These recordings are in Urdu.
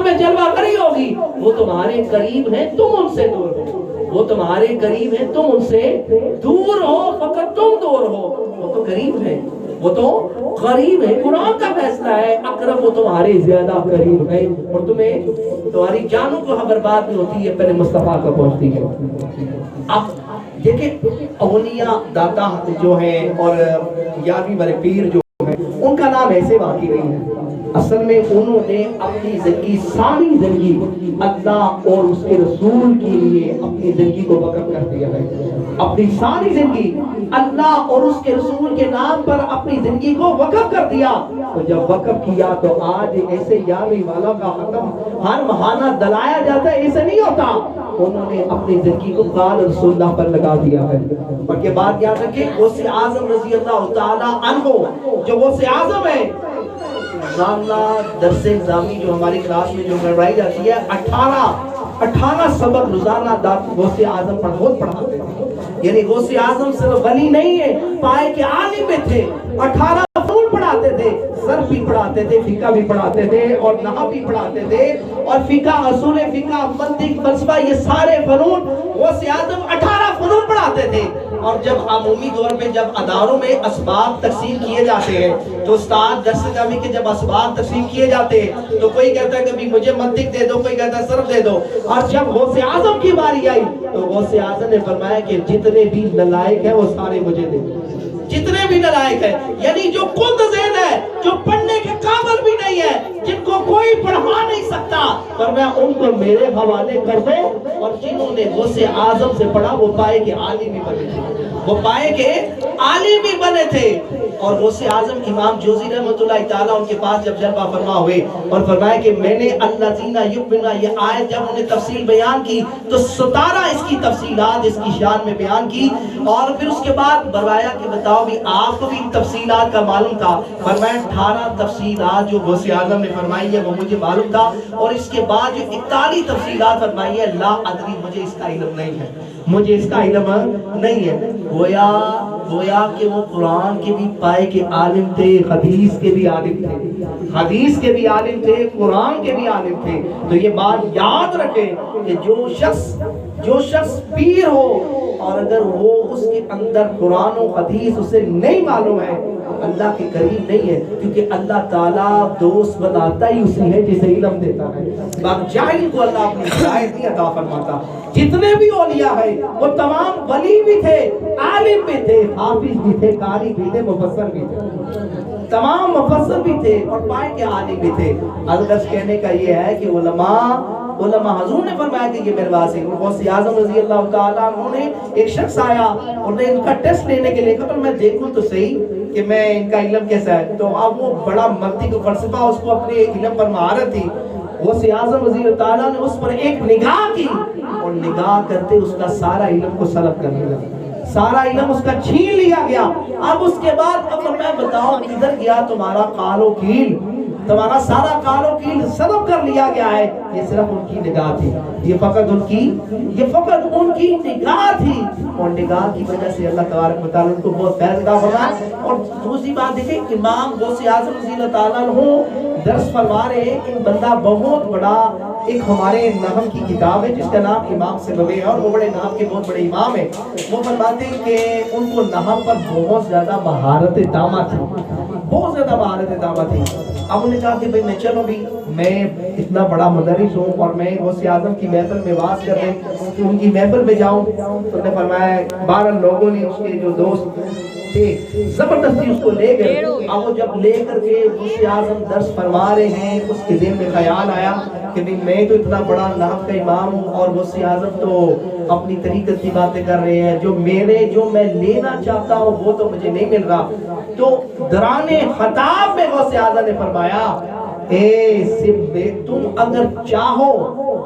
میں جلوہ گری ہوگی، وہ تمہارے قریب ہیں، تم ان سے دور ہو، وہ تمہارے قریب ہیں، تم ان سے دور ہو، فقط تم دور ہو، وہ تو قریب ہے، وہ تو قریب ہے، قرآن کا فیصلہ ہے، اقرب وہ تمہارے زیادہ قریب ہے، اور تمہیں تمہاری جانوں کو برباد نہیں ہوتی ہے، پہلے مصطفیٰ کا پہنچتی ہے۔ اب دیکھیں اولیاء داتا جو ہیں اور یارویں والے پیر جو ہیں، ان کا نام ایسے باقی نہیں ہے، اصل میں انہوں نے اپنی زندگی، ساری زندگی اللہ اور اس کے رسول کے لیے اپنی زندگی کو وقف کر دیا ہے، اپنی ساری زندگی اللہ اور اس کے رسول کے نام پر اپنی زندگی کو وقف کر دیا۔ تو جب وقف کیا تو آج ایسے یارویں والا کا ختم ہر مہانہ دلایا جاتا ہے، ایسے نہیں ہوتا، انہوں نے اپنی زندگی کو قال رسول اللہ پر لگا دیا ہے۔ اور کے بعد یاد رکھیں غوث اعظم رضی اللہ تعالی عنہ، جو غوث اعظم ہے، روزانہ درس نظامی جو ہماری کلاس میں جو کروائی جاتی ہے، 18 سبق روزانہ غوث اعظم پر خود پڑھاتے ہیں۔ یعنی غوث اعظم صرف ولی نہیں ہے، پائے کے عالم میں تھے، 18 فنون پڑھاتے تھے، صرف بھی پڑھاتے تھے، فقہ بھی پڑھاتے تھے، اور نحو بھی پڑھاتے تھے، اور فقہ، اصول فقہ، منطق، فلسفہ، یہ سارے فنون غوث اعظم 18 فنون پڑھاتے تھے۔ اور جب عمومی طور پہ جب اداروں میں اسباق تقسیم کیے جاتے ہیں تو استاد درس نظامی کے جب اسباق تقسیم کیے جاتے ہیں تو کوئی کہتا ہے کہ مجھے منطق دے دو، کوئی کہتا ہے صرف دے دو، اور جب غوث اعظم کی باری آئی تو غوث اعظم نے فرمایا کہ جتنے بھی نالائق ہیں وہ سارے مجھے دے دو، جتنے بھی نالائق ہیں، یعنی جو کند ذہن ہے، جو پڑھنے کے قابل بھی نہیں ہے، جن کو کوئی پڑھا نہیں سکتا، فرمایا ان کو میرے حوالے کر دو، اور جنہوں نے غوث اعظم سے پڑھا وہ پائے کے عالم بھی بنے تھے، وہ پائے کے عالم بھی بنے تھے۔ اور غوث اعظم امام جوزی رحمۃ اللہ تعالیٰ ان کے پاس جب جلوہ فرما ہوئے اور فرمایا کہ میں نے الذین یؤمنون، یہ آیت جب انہیں تفصیل بیان کی تو 17 اس کی تفصیلات اس کی شان میں بیان کی، اور پھر اس کے بعد فرمایا کہ بتاؤ بھی آپ کو بھی تفصیلات کا معلوم تھا، فرمایا 18 تفصیلات جو غوث اعظم نے فرمائی ہے وہ مجھے معلوم تھا، اور اس کے بعد جو 41 تفصیلات فرمائی ہے لا ادری، مجھے اس کا علم نہیں ہے، مجھے اس کا علم نہیں ہے۔ گویا کہ وہ قرآن کے بھی پائے کے عالم تھے، حدیث کے بھی عالم تھے، حدیث کے بھی عالم تھے، قرآن کے بھی عالم تھے۔ تو یہ بات یاد رکھیں کہ جو شخص پیر ہو اور اگر وہ اس کے اندر قرآن و حدیث اسے نہیں معلوم ہے، اللہ کے قریب نہیں ہے، کیونکہ اللہ تعالیٰ دوست بناتا ہی اسی ہے جسے علم دیتا ہے، جاہل کو اللہ اپنی ہدایت نہیں عطا فرماتا۔ جتنے بھی اولیاء ہیں وہ تمام ولی بھی تھے، عالم بھی تھے، حافظ بھی تھے، قاری بھی تھے، مفسر بھی تھے، تمام مفسر بھی تھے اور پائے کے عالم بھی تھے۔ الغرض کہنے کا یہ ہے کہ علماء حضور نے فرمایا کہ یہ میرے پاس ہے۔ غوث اعظم رضی اللہ تعالیٰ عنہ نے ایک شخص آیا اور نے ان کا ٹیسٹ لینے کے لیے کہا میں دیکھوں تو صحیح کہ میں ان کا علم کیسا ہے، تو اب وہ بڑا منطق و فلسفہ، اس کو اپنے علم پر مہارت تھی۔ غوث اعظم رضی اللہ تعالیٰ نے اس پر ایک نگاہ کی اور نگاہ کرتے اس کا سارا علم کو سلب کرنے لگا، سارا علم اس کا چھین لیا گیا۔ اب اس کے بعد اب میں بتاؤں کدھر گیا تمہارا قال و قیل، تمہارا سارا قال و قیل سلب کر لیا گیا ہے۔ یہ صرف ان کی نگاہ تھی، یہ فقط ان کی نگاہ تھی، اور نگاہ کی وجہ سے اللہ تبارک و تعالیٰ ان کو بہت فیض عطا فرمایا۔ اور دوسری بات دیکھیں، امام غوث اعظم رضی اللہ تعالیٰ عنہ درس فرما رہے ہیں، ایک بندہ بہت بڑا، ایک ہمارے نحو کی کتاب ہے جس کا نام امام سبوی ہے، اور وہ بڑے نحو کے بہت بڑے امام ہیں۔ وہ فرماتے ہیں کہ ان کو نحو پر بہت زیادہ مہارت تامہ تھی، بہت زیادہ مہارت تامہ تھی۔ اب انہوں نے کہا کہ میں چلو بھی میں اتنا بڑا مدرس ہوں اور میں غوث اعظم کی محفل میں واز کر رہے کہ ان کی محفل میں جاؤں، تو انہوں نے فرمایا 12 لوگوں نے اس کے جو دوست تھے زبردستی اس کو لے گئے۔ اب وہ جب لے کر کے غوث اعظم درس فرما رہے ہیں، اس کے ذہن میں خیال آیا کہ میں تو اتنا بڑا نحو کا امام ہوں اور غوث اعظم تو اپنی طریقت کی باتیں کر رہے ہیں، جو میں لینا چاہتا ہوں وہ تو مجھے نہیں مل رہا۔ تو درانے خطاب میں غوث اعظم نے فرمایا اے سب، تم اگر چاہو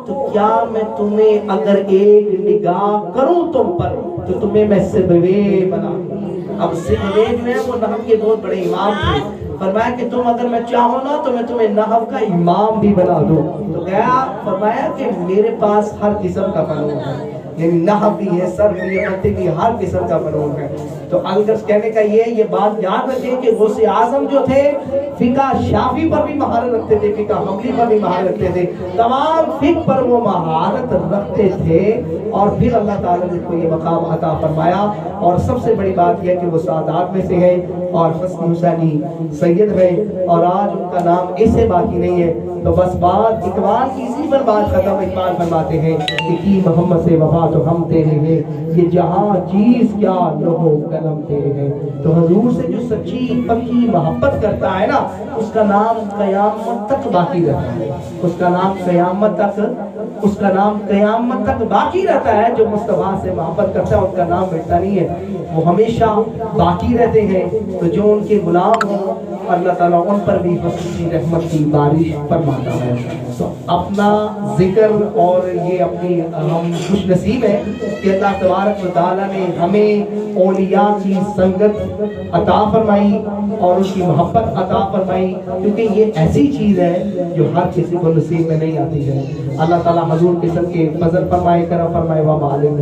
تو کیا میں تمہیں اگر ایک نگاہ کروں تم پر تو تمہیں میں سبوے بنا دوں۔ اب سبوے جو ہے وہ نحو کے بہت بڑے امام تھے، فرمایا کہ تم اگر میں چاہوں نا تو میں تمہیں نحو کا امام بھی بنا دوں۔ تو گیا فرمایا کہ میرے پاس ہر قسم کا فنون ہے، یعنی نحو بھی ہے، صرف بھی ہے، منطق بھی، ہر قسم کا فنون ہے۔ تو الغرض کہنے کا یہ بات یاد رکھیں کہ غوث اعظم جو تھے فقہ شافی پر بھی مہارت رکھتے تھے، فقہ حنبلی پر بھی مہارت رکھتے تھے، تمام فقہ پر وہ مہارت رکھتے تھے، اور پھر اللہ تعالیٰ نے کو یہ مقام عطا فرمایا۔ اور سب سے بڑی بات یہ کہ وہ سادات میں سے ہیں اور حسن حسینی سید ہیں، اور آج ان کا نام ایسے باقی نہیں ہے۔ تو بس بات اقبال کی اسی پر بات ختم۔ اقبال فرماتے ہیں کہ کی محمد سے وفا تو ہم تیرے ہیں، یہ جہاں چیز کیا لوہو قلم تیرے ہیں۔ تو حضور سے جو سچی پکی محبت کرتا ہے نا، اس کا نام قیامت تک باقی رہتا ہے، اس کا نام قیامت تک باقی رہتا ہے۔ جو مصطفیٰ سے محبت کرتا ہے اس کا نام مٹتا نہیں ہے، وہ ہمیشہ باقی رہتے ہیں۔ تو جو ان کے غلام ہوں اللہ تعالیٰ ان پر بھی خصوصی رحمت کی بارش فرماتا ہے۔ تو اپنا ذکر اور یہ اپنی ہم خوش نصیب ہیں کہ اللہ تبارک و تعالیٰ نے ہمیں اولیاء کی سنگت عطا فرمائی اور ان کی محبت عطا فرمائی، کیونکہ یہ ایسی چیز ہے جو ہر کسی کو نصیب میں نہیں آتی ہے۔ اللہ تعالیٰ حضور کے سب کے فضل فرمائے، کرم فرمائے، وعلیکم